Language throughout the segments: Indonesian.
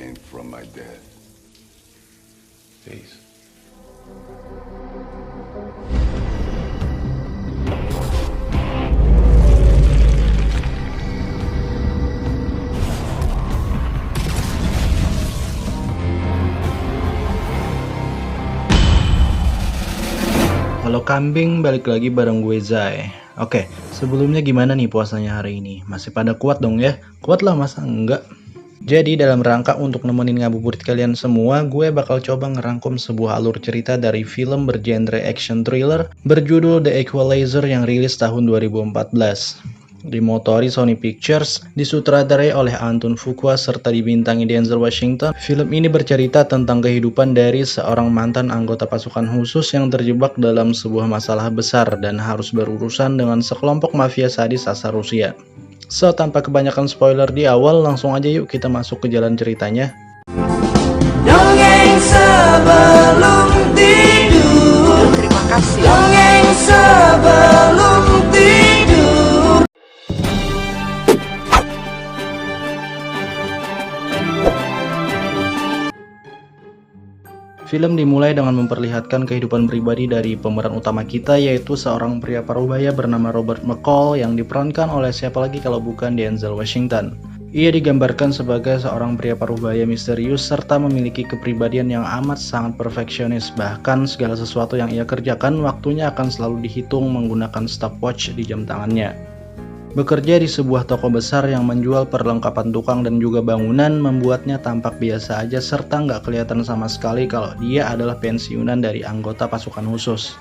came from my dad. Peace. Halo kambing, balik lagi bareng gue Zai. Oke, sebelumnya gimana nih puasanya hari ini? Masih pada kuat dong ya? Kuat lah, masa enggak? Jadi dalam rangka untuk nemenin ngabuburit kalian semua, gue bakal coba ngerangkum sebuah alur cerita dari film bergenre action thriller berjudul The Equalizer yang rilis tahun 2014. Dimotori Sony Pictures, disutradarai oleh Anton Fuqua serta dibintangi Denzel Washington. Film ini bercerita tentang kehidupan dari seorang mantan anggota pasukan khusus yang terjebak dalam sebuah masalah besar dan harus berurusan dengan sekelompok mafia sadis asal Rusia. So, tanpa kebanyakan spoiler di awal, langsung aja yuk kita masuk ke jalan ceritanya. Dongeng sebelum tidur. Terima kasih. Dongeng sebelum tidur. Film dimulai dengan memperlihatkan kehidupan pribadi dari pemeran utama kita, yaitu seorang pria parubaya bernama Robert McCall yang diperankan oleh siapa lagi kalau bukan Denzel Washington. Ia digambarkan sebagai seorang pria parubaya misterius serta memiliki kepribadian yang amat sangat perfeksionis. Bahkan segala sesuatu yang ia kerjakan waktunya akan selalu dihitung menggunakan stopwatch di jam tangannya. Bekerja di sebuah toko besar yang menjual perlengkapan tukang dan juga bangunan membuatnya tampak biasa aja serta nggak kelihatan sama sekali kalau dia adalah pensiunan dari anggota pasukan khusus.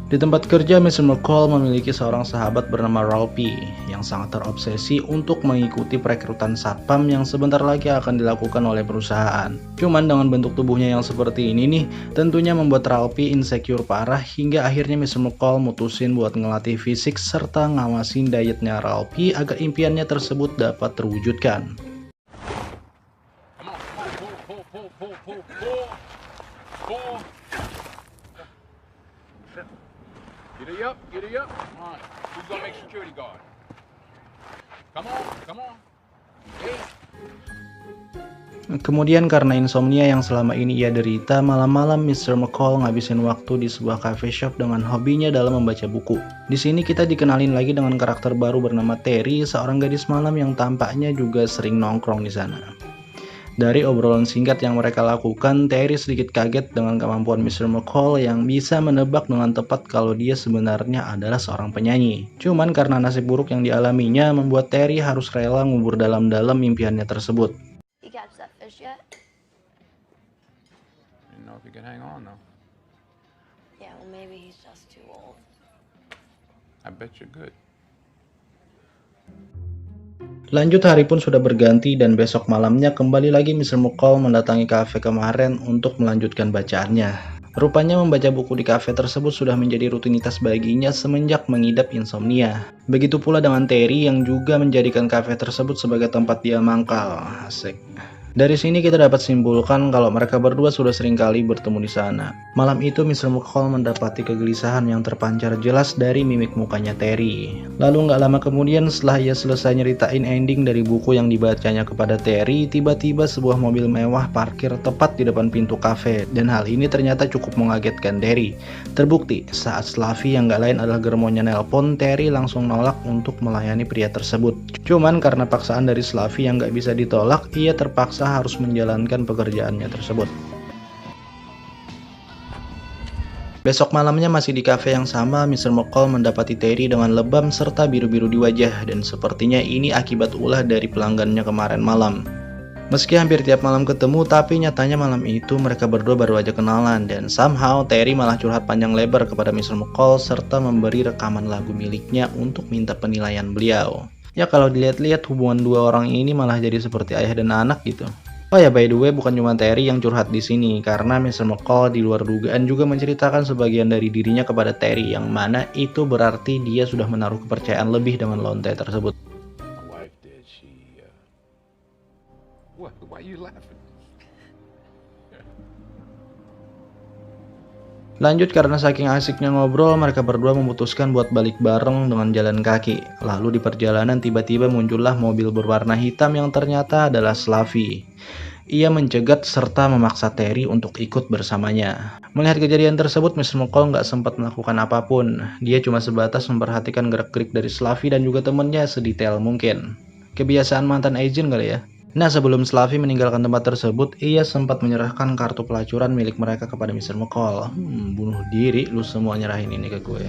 Di tempat kerja, Mr. McCall memiliki seorang sahabat bernama Ralphie yang sangat terobsesi untuk mengikuti perekrutan satpam yang sebentar lagi akan dilakukan oleh perusahaan. Cuman dengan bentuk tubuhnya yang seperti ini nih, tentunya membuat Ralphie insecure parah hingga akhirnya Mr. McCall mutusin buat ngelatih fisik serta ngawasin dietnya Ralphie agar impiannya tersebut dapat terwujudkan. Get it up. Come on. Who's gonna make security guard? Come on. Hey. Kemudian karena insomnia yang selama ini ia derita, malam-malam Mr. McCall ngabisin waktu di sebuah cafe shop dengan hobinya dalam membaca buku. Di sini kita dikenalin lagi dengan karakter baru bernama Terry, seorang gadis malam yang tampaknya juga sering nongkrong di sana. Dari obrolan singkat yang mereka lakukan, Terry sedikit kaget dengan kemampuan Mr. McCall yang bisa menebak dengan tepat kalau dia sebenarnya adalah seorang penyanyi. Cuman karena nasib buruk yang dialaminya membuat Terry harus rela ngubur dalam-dalam impiannya tersebut. You catch that fish yet? You know if you can hang on though. Yeah, well maybe he's just too old. I bet you're good. Lanjut, hari pun sudah berganti dan besok malamnya kembali lagi Mr. McCall mendatangi kafe kemarin untuk melanjutkan bacaannya. Rupanya membaca buku di kafe tersebut sudah menjadi rutinitas baginya semenjak mengidap insomnia. Begitu pula dengan Terry yang juga menjadikan kafe tersebut sebagai tempat dia mangkal. Asik. Dari sini kita dapat simpulkan kalau mereka berdua sudah sering kali bertemu di sana. Malam itu Mr. McCall mendapati kegelisahan yang terpancar jelas dari mimik mukanya Terry. Lalu nggak lama kemudian setelah ia selesai nyeritain ending dari buku yang dibacanya kepada Terry, tiba-tiba sebuah mobil mewah parkir tepat di depan pintu kafe. Dan hal ini ternyata cukup mengagetkan Terry. Terbukti saat Slavi yang nggak lain adalah germonya nelpon, Terry langsung nolak untuk melayani pria tersebut. Cuman karena paksaan dari Slavi yang nggak bisa ditolak, ia terpaksa harus menjalankan pekerjaannya tersebut. Besok malamnya masih di kafe yang sama, Mr. McCall mendapati Terry dengan lebam serta biru-biru di wajah, dan sepertinya ini akibat ulah dari pelanggannya kemarin malam. Meski hampir tiap malam ketemu, tapi nyatanya malam itu mereka berdua baru aja kenalan, dan somehow Terry malah curhat panjang lebar kepada Mr. McCall serta memberi rekaman lagu miliknya untuk minta penilaian beliau. Ya kalau dilihat-lihat hubungan dua orang ini malah jadi seperti ayah dan anak gitu. Oh ya, by the way, bukan cuma Terry yang curhat di sini, karena Mr. McCall di luar dugaan juga menceritakan sebagian dari dirinya kepada Terry, yang mana itu berarti dia sudah menaruh kepercayaan lebih dengan lonte tersebut. My wife did. What? Why are you laughing? Lanjut, karena saking asiknya ngobrol, mereka berdua memutuskan buat balik bareng dengan jalan kaki. Lalu di perjalanan tiba-tiba muncullah mobil berwarna hitam yang ternyata adalah Slavi. Ia mencegat serta memaksa Terry untuk ikut bersamanya. Melihat kejadian tersebut, Mr. McCall nggak sempat melakukan apapun. Dia cuma sebatas memperhatikan gerak-gerik dari Slavi dan juga temennya sedetail mungkin. Kebiasaan mantan agent kali ya. Nah, sebelum Slavi meninggalkan tempat tersebut, ia sempat menyerahkan kartu pelacuran milik mereka kepada Mr. McCall. Bunuh diri, lu semua nyerahin ini ke gue.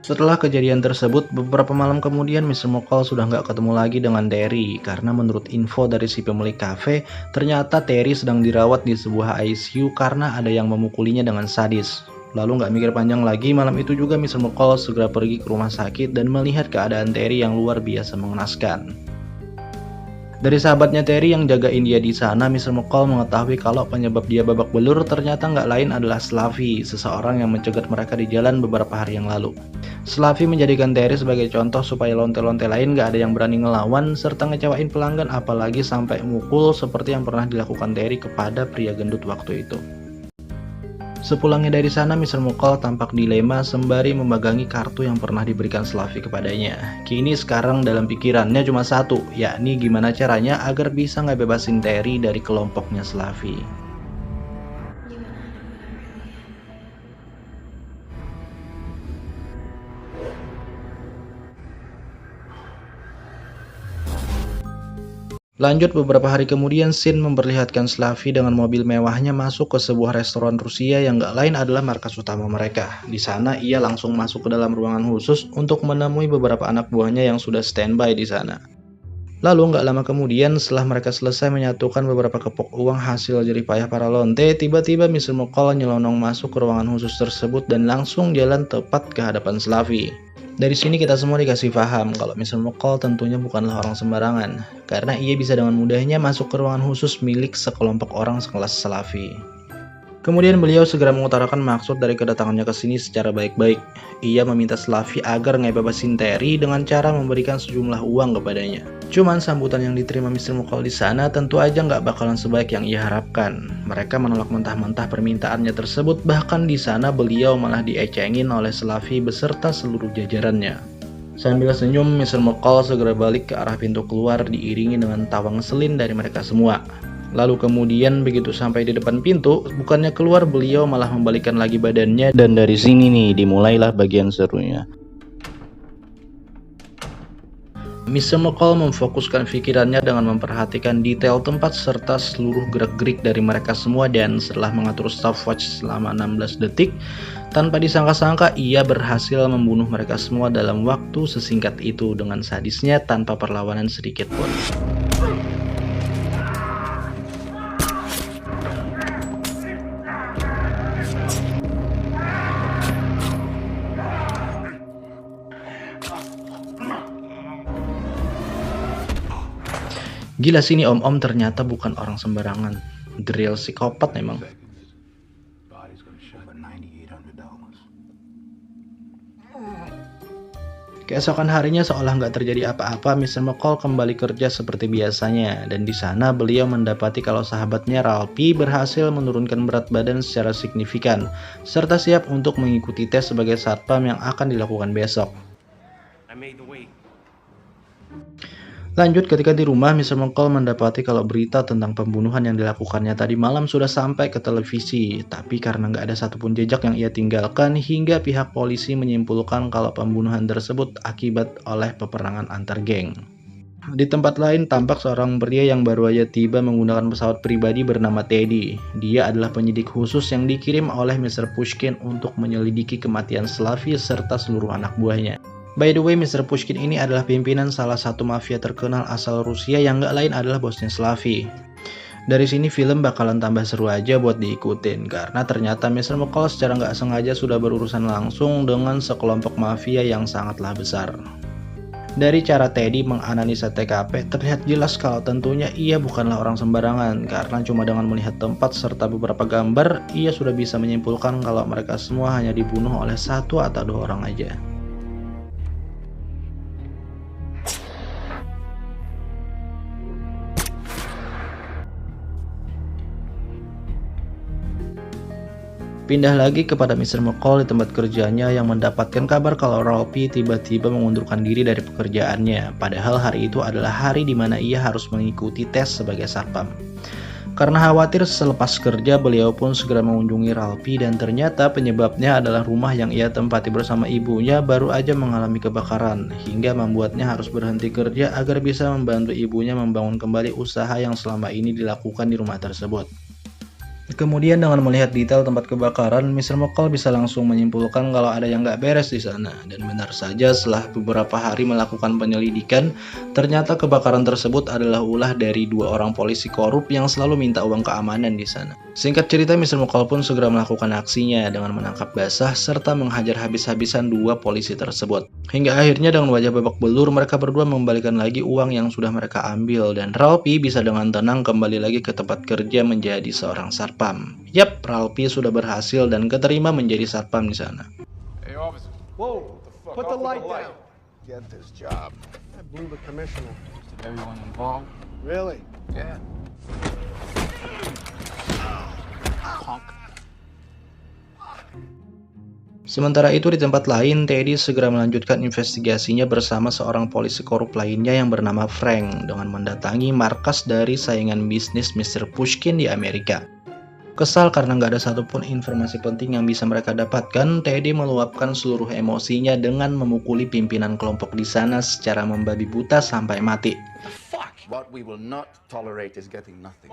Setelah kejadian tersebut, beberapa malam kemudian Mr. McCall sudah nggak ketemu lagi dengan Terry. Karena menurut info dari si pemilik kafe, ternyata Terry sedang dirawat di sebuah ICU karena ada yang memukulinya dengan sadis. Lalu nggak mikir panjang lagi, malam itu juga Mr. McCall segera pergi ke rumah sakit dan melihat keadaan Terry yang luar biasa mengenaskan. Dari sahabatnya Terry yang jagain dia di sana, Mr. McCall mengetahui kalau penyebab dia babak belur ternyata nggak lain adalah Slavi, seseorang yang mencegat mereka di jalan beberapa hari yang lalu. Slavi menjadikan Terry sebagai contoh supaya lonte-lonte lain nggak ada yang berani ngelawan serta ngecewain pelanggan, apalagi sampai mukul seperti yang pernah dilakukan Terry kepada pria gendut waktu itu. Sepulangnya dari sana, Mr. McCall tampak dilema sembari memegangi kartu yang pernah diberikan Slavi kepadanya. Kini sekarang dalam pikirannya cuma satu, yakni gimana caranya agar bisa ngebebasin Terry dari kelompoknya Slavi. Lanjut, beberapa hari kemudian scene memperlihatkan Slavi dengan mobil mewahnya masuk ke sebuah restoran Rusia yang gak lain adalah markas utama mereka. Di sana ia langsung masuk ke dalam ruangan khusus untuk menemui beberapa anak buahnya yang sudah standby di sana. Lalu gak lama kemudian setelah mereka selesai menyatukan beberapa kepok uang hasil jerih payah para lonte, tiba-tiba Mr. McCall nyelonong masuk ke ruangan khusus tersebut dan langsung jalan tepat ke hadapan Slavi. Dari sini kita semua dikasih paham kalau Mr. McCall tentunya bukanlah orang sembarangan, karena ia bisa dengan mudahnya masuk ke ruangan khusus milik sekelompok orang sekelas Slavi. Kemudian beliau segera mengutarakan maksud dari kedatangannya ke sini secara baik-baik. Ia meminta Slavi agar ngebebasin Terry dengan cara memberikan sejumlah uang kepadanya. Cuman sambutan yang diterima Mr. McCall di sana tentu aja nggak bakalan sebaik yang ia harapkan. Mereka menolak mentah-mentah permintaannya tersebut, bahkan di sana beliau malah diecengin oleh Slavi beserta seluruh jajarannya. Sambil senyum, Mr. McCall segera balik ke arah pintu keluar diiringi dengan tawa ngeselin dari mereka semua. Lalu kemudian begitu sampai di depan pintu, bukannya keluar beliau malah membalikkan lagi badannya, dan dari sini nih dimulailah bagian serunya. Mr. McCall memfokuskan pikirannya dengan memperhatikan detail tempat serta seluruh gerak-gerik dari mereka semua, dan setelah mengatur stopwatch selama 16 detik, tanpa disangka-sangka ia berhasil membunuh mereka semua dalam waktu sesingkat itu dengan sadisnya tanpa perlawanan sedikit pun. Gila sini om-om ternyata bukan orang sembarangan. The real psikopat memang. Keesokan harinya seolah nggak terjadi apa-apa, Mr. McCall kembali kerja seperti biasanya. Dan di sana beliau mendapati kalau sahabatnya Ralphie berhasil menurunkan berat badan secara signifikan, serta siap untuk mengikuti tes sebagai satpam yang akan dilakukan besok. Lanjut, ketika di rumah, Mr. McCall mendapati kalau berita tentang pembunuhan yang dilakukannya tadi malam sudah sampai ke televisi. Tapi karena nggak ada satupun jejak yang ia tinggalkan, hingga pihak polisi menyimpulkan kalau pembunuhan tersebut akibat oleh peperangan antar geng. Di tempat lain, tampak seorang pria yang baru aja tiba menggunakan pesawat pribadi bernama Teddy. Dia adalah penyidik khusus yang dikirim oleh Mr. Pushkin untuk menyelidiki kematian Slavi serta seluruh anak buahnya. By the way, Mr. Pushkin ini adalah pimpinan salah satu mafia terkenal asal Rusia yang gak lain adalah bosnya Slavi. Dari sini film bakalan tambah seru aja buat diikutin, karena ternyata Mr. McCall secara gak sengaja sudah berurusan langsung dengan sekelompok mafia yang sangatlah besar. Dari cara Teddy menganalisa TKP, terlihat jelas kalau tentunya ia bukanlah orang sembarangan, karena cuma dengan melihat tempat serta beberapa gambar, ia sudah bisa menyimpulkan kalau mereka semua hanya dibunuh oleh satu atau dua orang aja. Pindah lagi kepada Mr. McCall di tempat kerjanya yang mendapatkan kabar kalau Ralphie tiba-tiba mengundurkan diri dari pekerjaannya. Padahal hari itu adalah hari di mana ia harus mengikuti tes sebagai satpam. Karena khawatir selepas kerja, beliau pun segera mengunjungi Ralphie dan ternyata penyebabnya adalah rumah yang ia tempati bersama ibunya baru aja mengalami kebakaran, hingga membuatnya harus berhenti kerja agar bisa membantu ibunya membangun kembali usaha yang selama ini dilakukan di rumah tersebut. Kemudian dengan melihat detail tempat kebakaran, Mr. McCall bisa langsung menyimpulkan kalau ada yang nggak beres di sana. Dan benar saja, setelah beberapa hari melakukan penyelidikan, ternyata kebakaran tersebut adalah ulah dari 2 orang polisi korup yang selalu minta uang keamanan di sana. Singkat cerita, Mr. McCall pun segera melakukan aksinya dengan menangkap basah serta menghajar habis-habisan 2 polisi tersebut. Hingga akhirnya dengan wajah babak belur, mereka berdua mengembalikan lagi uang yang sudah mereka ambil dan Ralphie bisa dengan tenang kembali lagi ke tempat kerja menjadi seorang satpam. Yap, Ralphie sudah berhasil dan keterima menjadi satpam di sana. Hey, officer. Whoa, put the light down. Get this job. I blew the commissioner. Just everyone involved. Really? Yeah. Honk. Sementara itu di tempat lain, Teddy segera melanjutkan investigasinya bersama seorang polisi korup lainnya yang bernama Frank dengan mendatangi markas dari saingan bisnis Mr. Pushkin di Amerika. Kesal karena nggak ada satupun informasi penting yang bisa mereka dapatkan, Teddy meluapkan seluruh emosinya dengan memukuli pimpinan kelompok di sana secara membabi buta sampai mati. Fuck! What we will not tolerate is getting nothing.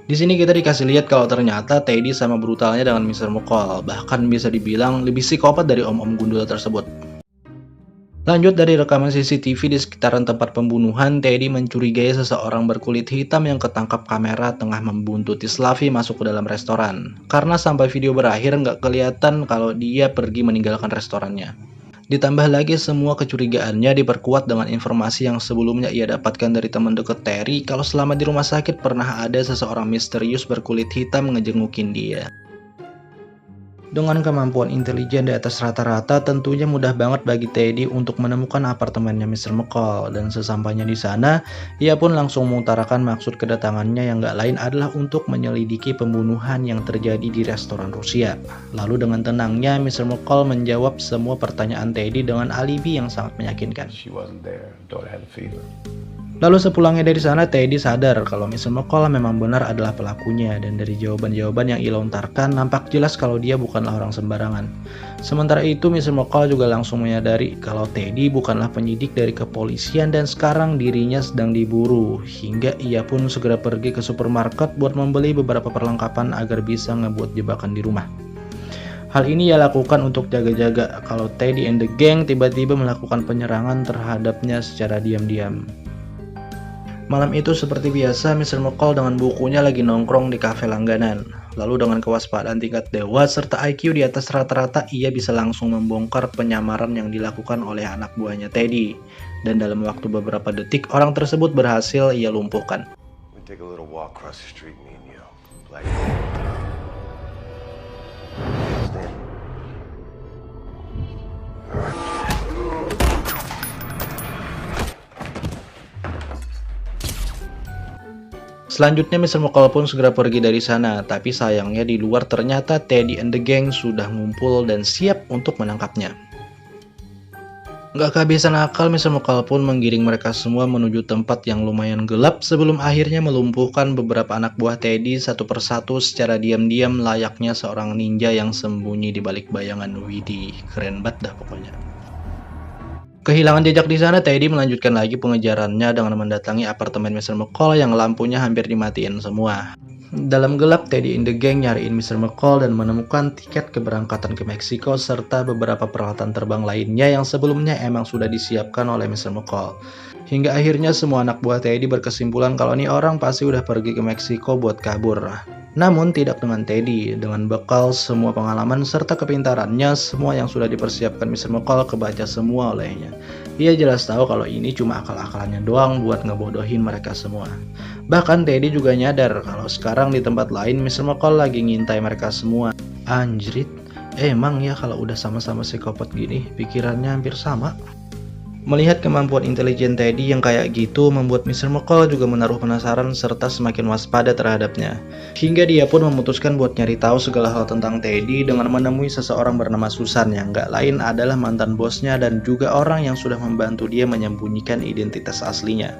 Di sini kita dikasih lihat kalau ternyata Teddy sama brutalnya dengan Mr. McCall, bahkan bisa dibilang lebih psikopat dari om-om gundul tersebut. Lanjut dari rekaman CCTV di sekitaran tempat pembunuhan, Teddy mencurigai seseorang berkulit hitam yang ketangkap kamera tengah membuntuti Slavi masuk ke dalam restoran. Karena sampai video berakhir nggak kelihatan kalau dia pergi meninggalkan restorannya. Ditambah lagi semua kecurigaannya diperkuat dengan informasi yang sebelumnya ia dapatkan dari teman dekat Terry kalau selama di rumah sakit pernah ada seseorang misterius berkulit hitam ngejengukin dia. Dengan kemampuan intelijen di atas rata-rata, tentunya mudah banget bagi Teddy untuk menemukan apartemennya Mr. McCall. Dan sesampainya di sana, ia pun langsung mengutarakan maksud kedatangannya yang gak lain adalah untuk menyelidiki pembunuhan yang terjadi di restoran Rusia. Lalu dengan tenangnya, Mr. McCall menjawab semua pertanyaan Teddy dengan alibi yang sangat meyakinkan. She wasn't there. Daughter had a fever. Lalu sepulangnya dari sana, Teddy sadar kalau Mr. McCall memang benar adalah pelakunya, dan dari jawaban-jawaban yang ia lontarkan nampak jelas kalau dia bukanlah orang sembarangan. Sementara itu, Mr. McCall juga langsung menyadari kalau Teddy bukanlah penyidik dari kepolisian dan sekarang dirinya sedang diburu, hingga ia pun segera pergi ke supermarket buat membeli beberapa perlengkapan agar bisa ngebuat jebakan di rumah. Hal ini ia lakukan untuk jaga-jaga kalau Teddy and the gang tiba-tiba melakukan penyerangan terhadapnya secara diam-diam. Malam itu seperti biasa, Mr. McCall dengan bukunya lagi nongkrong di kafe langganan. Lalu dengan kewaspadaan tingkat dewa serta IQ di atas rata-rata, ia bisa langsung membongkar penyamaran yang dilakukan oleh anak buahnya Teddy. Dan dalam waktu beberapa detik, orang tersebut berhasil ia lumpuhkan. We take a little walk across the street, me and you. Like... Stand. Selanjutnya Mr. McCall pun segera pergi dari sana, tapi sayangnya di luar ternyata Teddy and the gang sudah ngumpul dan siap untuk menangkapnya. Gak kehabisan akal, Mr. McCall pun menggiring mereka semua menuju tempat yang lumayan gelap sebelum akhirnya melumpuhkan beberapa anak buah Teddy satu persatu secara diam-diam layaknya seorang ninja yang sembunyi di balik bayangan. Widih, keren banget dah pokoknya. Kehilangan jejak di sana, Teddy melanjutkan lagi pengejarannya dengan mendatangi apartemen Mr. McCall yang lampunya hampir dimatiin semua. Dalam gelap, Teddy and the gang nyariin Mr. McCall dan menemukan tiket keberangkatan ke Meksiko serta beberapa peralatan terbang lainnya yang sebelumnya emang sudah disiapkan oleh Mr. McCall. Hingga akhirnya semua anak buah Teddy berkesimpulan kalau nih orang pasti udah pergi ke Meksiko buat kabur. Namun tidak dengan Teddy, dengan bekal semua pengalaman serta kepintarannya, semua yang sudah dipersiapkan Mr. McCall kebaca semua olehnya. Ia jelas tahu kalau ini cuma akal-akalannya doang buat ngebodohin mereka semua. Bahkan Teddy juga nyadar kalau sekarang di tempat lain Mr. McCall lagi ngintai mereka semua. Anjrit, emang ya kalau udah sama-sama psikopat gini, pikirannya hampir sama. Melihat kemampuan intelijen Teddy yang kayak gitu membuat Mr. McCall juga menaruh penasaran serta semakin waspada terhadapnya. Hingga dia pun memutuskan buat nyari tahu segala hal tentang Teddy dengan menemui seseorang bernama Susan yang gak lain adalah mantan bosnya dan juga orang yang sudah membantu dia menyembunyikan identitas aslinya.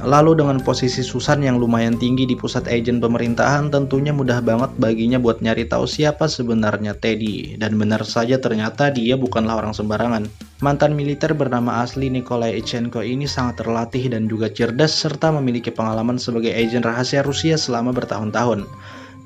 Lalu dengan posisi Susan yang lumayan tinggi di pusat agen pemerintahan, tentunya mudah banget baginya buat nyari tahu siapa sebenarnya Teddy. Dan benar saja ternyata dia bukanlah orang sembarangan. Mantan militer bernama asli Nikolai Ichenko ini sangat terlatih dan juga cerdas serta memiliki pengalaman sebagai agen rahasia Rusia selama bertahun-tahun.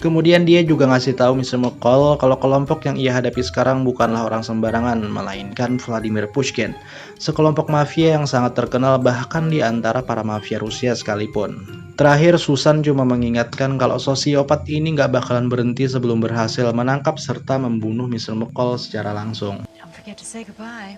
Kemudian dia juga ngasih tahu Mr. McCall kalau kelompok yang ia hadapi sekarang bukanlah orang sembarangan, melainkan Vladimir Pushkin, sekelompok mafia yang sangat terkenal bahkan di antara para mafia Rusia sekalipun. Terakhir, Susan cuma mengingatkan kalau sosiopat ini nggak bakalan berhenti sebelum berhasil menangkap serta membunuh Mr. McCall secara langsung. Don't forget to say goodbye.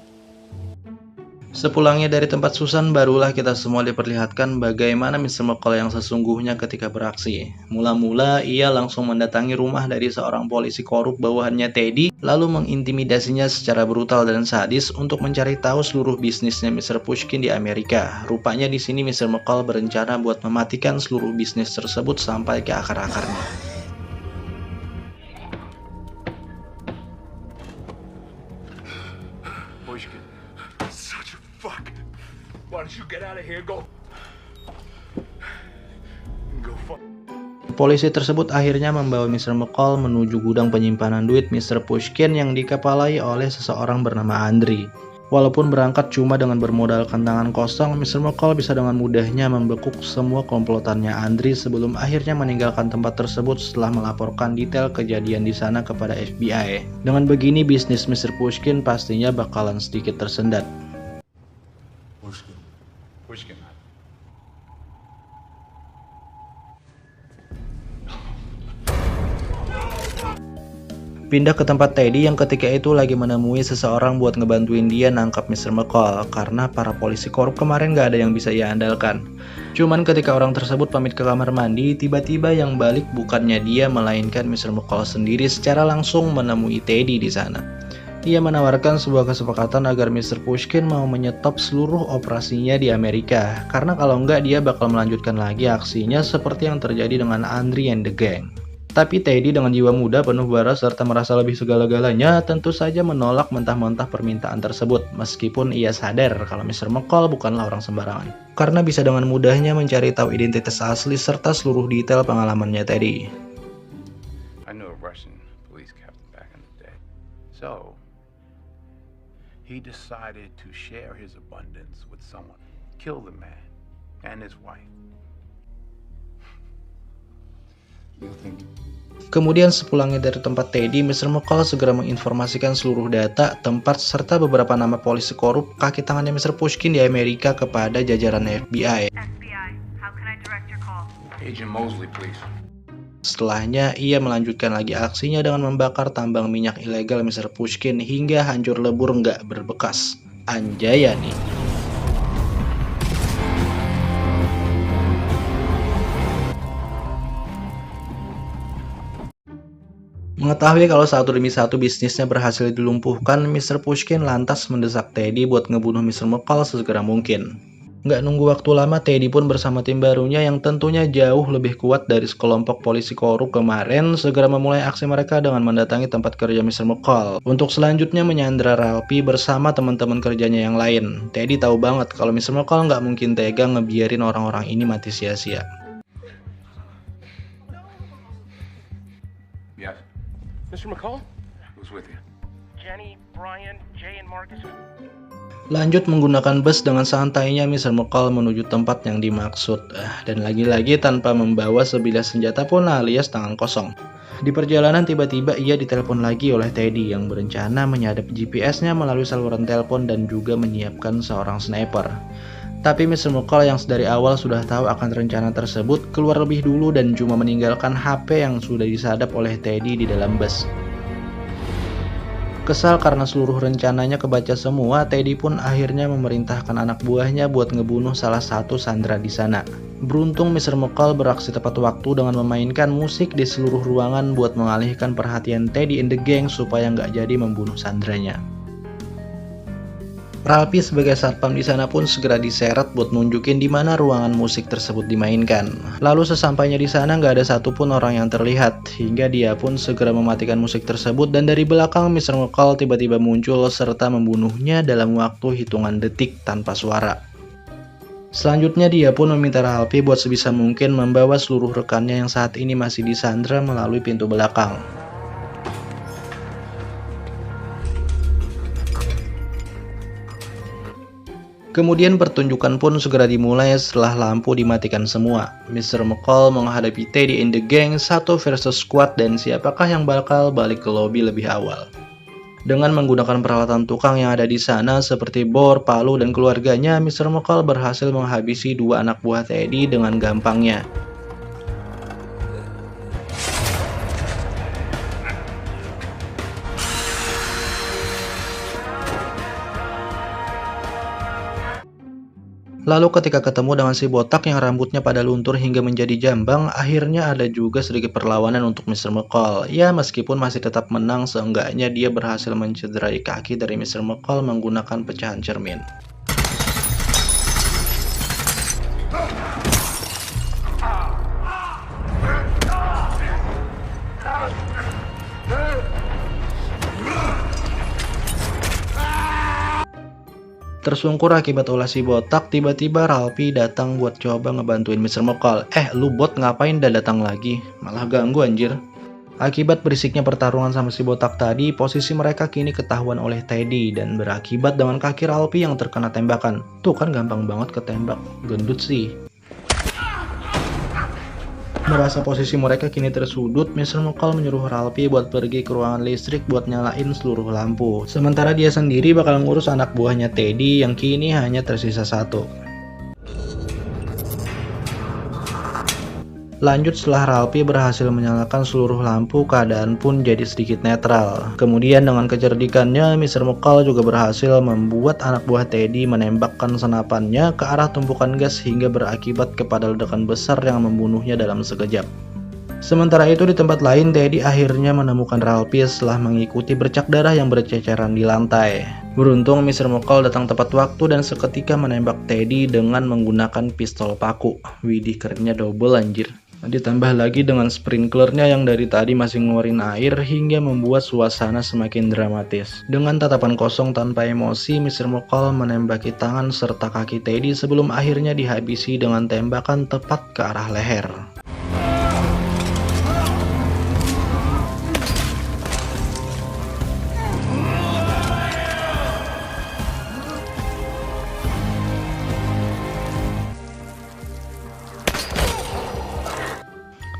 Sepulangnya dari tempat Susan, barulah kita semua diperlihatkan bagaimana Mr. McCall yang sesungguhnya ketika beraksi. Mula-mula, ia langsung mendatangi rumah dari seorang polisi korup bawahannya Teddy, lalu mengintimidasinya secara brutal dan sadis untuk mencari tahu seluruh bisnisnya Mr. Pushkin di Amerika. Rupanya di sini Mr. McCall berencana buat mematikan seluruh bisnis tersebut sampai ke akar-akarnya. Pushkin. Such a fuck. Why don't you get out of here? Go fuck. Polisi tersebut akhirnya membawa Mr. McCall menuju gudang penyimpanan duit Mr. Pushkin yang dikepalai oleh seseorang bernama Andriy. Walaupun berangkat cuma dengan bermodalkan tangan kosong, Mr. McCall bisa dengan mudahnya membekuk semua komplotannya Andriy sebelum akhirnya meninggalkan tempat tersebut setelah melaporkan detail kejadian di sana kepada FBI. Dengan begini, bisnis Mr. Pushkin pastinya bakalan sedikit tersendat. Pushkin. Pindah ke tempat Teddy yang ketika itu lagi menemui seseorang buat ngebantuin dia nangkap Mr. McCall karena para polisi korup kemarin gak ada yang bisa ia andalkan. Cuman ketika orang tersebut pamit ke kamar mandi, tiba-tiba yang balik bukannya dia melainkan Mr. McCall sendiri secara langsung menemui Teddy di sana. Ia menawarkan sebuah kesepakatan agar Mr. Pushkin mau menyetop seluruh operasinya di Amerika karena kalau enggak dia bakal melanjutkan lagi aksinya seperti yang terjadi dengan Andriy and the gang. Tapi Teddy dengan jiwa muda penuh bara serta merasa lebih segala-galanya tentu saja menolak mentah-mentah permintaan tersebut meskipun ia sadar kalau Mr. McCall bukanlah orang sembarangan. Karena bisa dengan mudahnya mencari tahu identitas asli serta seluruh detail pengalamannya Teddy. I knew a Russian police captain back in the day. So, he decided to share his abundance with someone. Kill the man and his wife. Kemudian sepulangnya dari tempat Teddy, Mr. McCall segera menginformasikan seluruh data, tempat, serta beberapa nama polisi korup kaki tangannya Mr. Pushkin di Amerika kepada jajaran FBI. FBI, how can I direct your call? Agent Mosley, please. Setelahnya, ia melanjutkan lagi aksinya dengan membakar tambang minyak ilegal Mr. Pushkin hingga hancur lebur nggak berbekas. Anjaya nih. Mengetahui kalau satu demi satu bisnisnya berhasil dilumpuhkan, Mr. Pushkin lantas mendesak Teddy buat ngebunuh Mr. McCall sesegera mungkin. Nggak nunggu waktu lama, Teddy pun bersama tim barunya yang tentunya jauh lebih kuat dari sekelompok polisi korup kemarin segera memulai aksi mereka dengan mendatangi tempat kerja Mr. McCall untuk selanjutnya menyandra Ralphie bersama teman-teman kerjanya yang lain. Teddy tahu banget kalau Mr. McCall nggak mungkin tega ngebiarin orang-orang ini mati sia-sia. Yes. Mr. McCall? Who's with you? Jenny, Brian, Jay, and Marcus. Lanjut menggunakan bus dengan santainya Mr. McCall menuju tempat yang dimaksud. Dan lagi-lagi tanpa membawa sebilah senjata pun alias tangan kosong. Di perjalanan tiba-tiba ia ditelepon lagi oleh Teddy yang berencana menyadap GPS-nya melalui saluran telepon dan juga menyiapkan seorang sniper. Tapi Mr. McCall yang dari awal sudah tahu akan rencana tersebut keluar lebih dulu dan cuma meninggalkan HP yang sudah disadap oleh Teddy di dalam bus. Kesal karena seluruh rencananya kebaca semua, Teddy pun akhirnya memerintahkan anak buahnya buat ngebunuh salah satu sandera di sana. Beruntung Mr. McCall beraksi tepat waktu dengan memainkan musik di seluruh ruangan buat mengalihkan perhatian Teddy and the gang supaya nggak jadi membunuh sandranya. Ralphie sebagai satpam di sana pun segera diseret buat nunjukin di mana ruangan musik tersebut dimainkan. Lalu sesampainya di sana nggak ada satupun orang yang terlihat, hingga dia pun segera mematikan musik tersebut dan dari belakang Mr. McCall tiba-tiba muncul serta membunuhnya dalam waktu hitungan detik tanpa suara. Selanjutnya dia pun meminta Ralphie buat sebisa mungkin membawa seluruh rekannya yang saat ini masih disandra melalui pintu belakang. Kemudian pertunjukan pun segera dimulai setelah lampu dimatikan semua. Mr. McCall menghadapi Teddy and the Gang 1 versus squad dan siapakah yang bakal balik ke lobi lebih awal. Dengan menggunakan peralatan tukang yang ada di sana seperti bor, palu, dan keluarganya, Mr. McCall berhasil menghabisi 2 anak buah Teddy dengan gampangnya. Lalu ketika ketemu dengan si botak yang rambutnya pada luntur hingga menjadi jambang, akhirnya ada juga sedikit perlawanan untuk Mr. McCall. Ya, meskipun masih tetap menang, seenggaknya dia berhasil mencederai kaki dari Mr. McCall menggunakan pecahan cermin. Tersungkur akibat ulah si botak, tiba-tiba Ralphie datang buat coba ngebantuin Mr. McCall. Lu bot ngapain dah datang lagi? Malah ganggu anjir. Akibat berisiknya pertarungan sama si botak tadi, posisi mereka kini ketahuan oleh Teddy dan berakibat dengan kaki Ralphie yang terkena tembakan. Tuh kan gampang banget ketembak, gendut sih. Merasa posisi mereka kini tersudut, Mr. McCall menyuruh Ralphie buat pergi ke ruangan listrik buat nyalain seluruh lampu. Sementara dia sendiri bakal ngurus anak buahnya Teddy yang kini hanya tersisa 1. Lanjut setelah Ralphie berhasil menyalakan seluruh lampu, keadaan pun jadi sedikit netral. Kemudian dengan kecerdikannya, Mr. McCall juga berhasil membuat anak buah Teddy menembakkan senapannya ke arah tumpukan gas hingga berakibat kepada ledakan besar yang membunuhnya dalam sekejap. Sementara itu di tempat lain, Teddy akhirnya menemukan Ralphie setelah mengikuti bercak darah yang berceceran di lantai. Beruntung Mr. McCall datang tepat waktu dan seketika menembak Teddy dengan menggunakan pistol paku. Widih, kerennya double anjir. Ditambah lagi dengan sprinklernya yang dari tadi masih ngeluarin air hingga membuat suasana semakin dramatis. Dengan tatapan kosong tanpa emosi, Mr. McCall menembaki tangan serta kaki Teddy sebelum akhirnya dihabisi dengan tembakan tepat ke arah leher.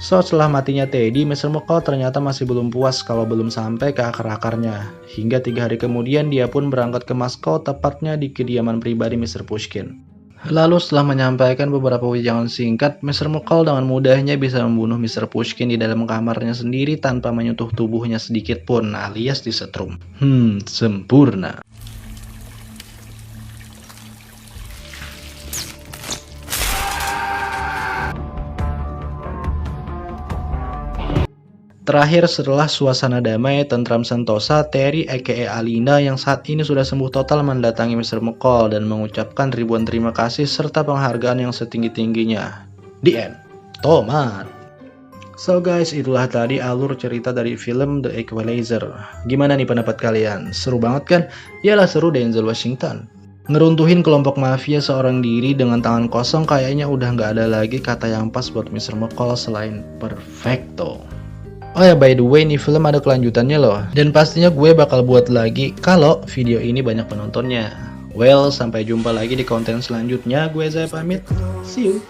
So, setelah matinya Teddy, Mr. McCall ternyata masih belum puas kalau belum sampai ke akar-akarnya. Hingga 3 hari kemudian dia pun berangkat ke Moskow, tepatnya di kediaman pribadi Mr. Pushkin. Lalu setelah menyampaikan beberapa wejangan singkat, Mr. McCall dengan mudahnya bisa membunuh Mr. Pushkin di dalam kamarnya sendiri tanpa menyentuh tubuhnya sedikit pun, alias disetrum. Sempurna. Terakhir setelah suasana damai, tentram sentosa, Terry aka Alina yang saat ini sudah sembuh total mendatangi Mr. McCall dan mengucapkan ribuan terima kasih serta penghargaan yang setinggi-tingginya. The end. Tomat. So guys, itulah tadi alur cerita dari film The Equalizer. Gimana nih pendapat kalian? Seru banget kan? Yalah seru, Denzel Washington. Ngeruntuhin kelompok mafia seorang diri dengan tangan kosong kayaknya udah nggak ada lagi kata yang pas buat Mr. McCall selain perfecto. Oh ya, by the way, nih film ada kelanjutannya loh. Dan pastinya gue bakal buat lagi kalau video ini banyak penontonnya. Well, sampai jumpa lagi di konten selanjutnya. Gue Zai pamit. See you.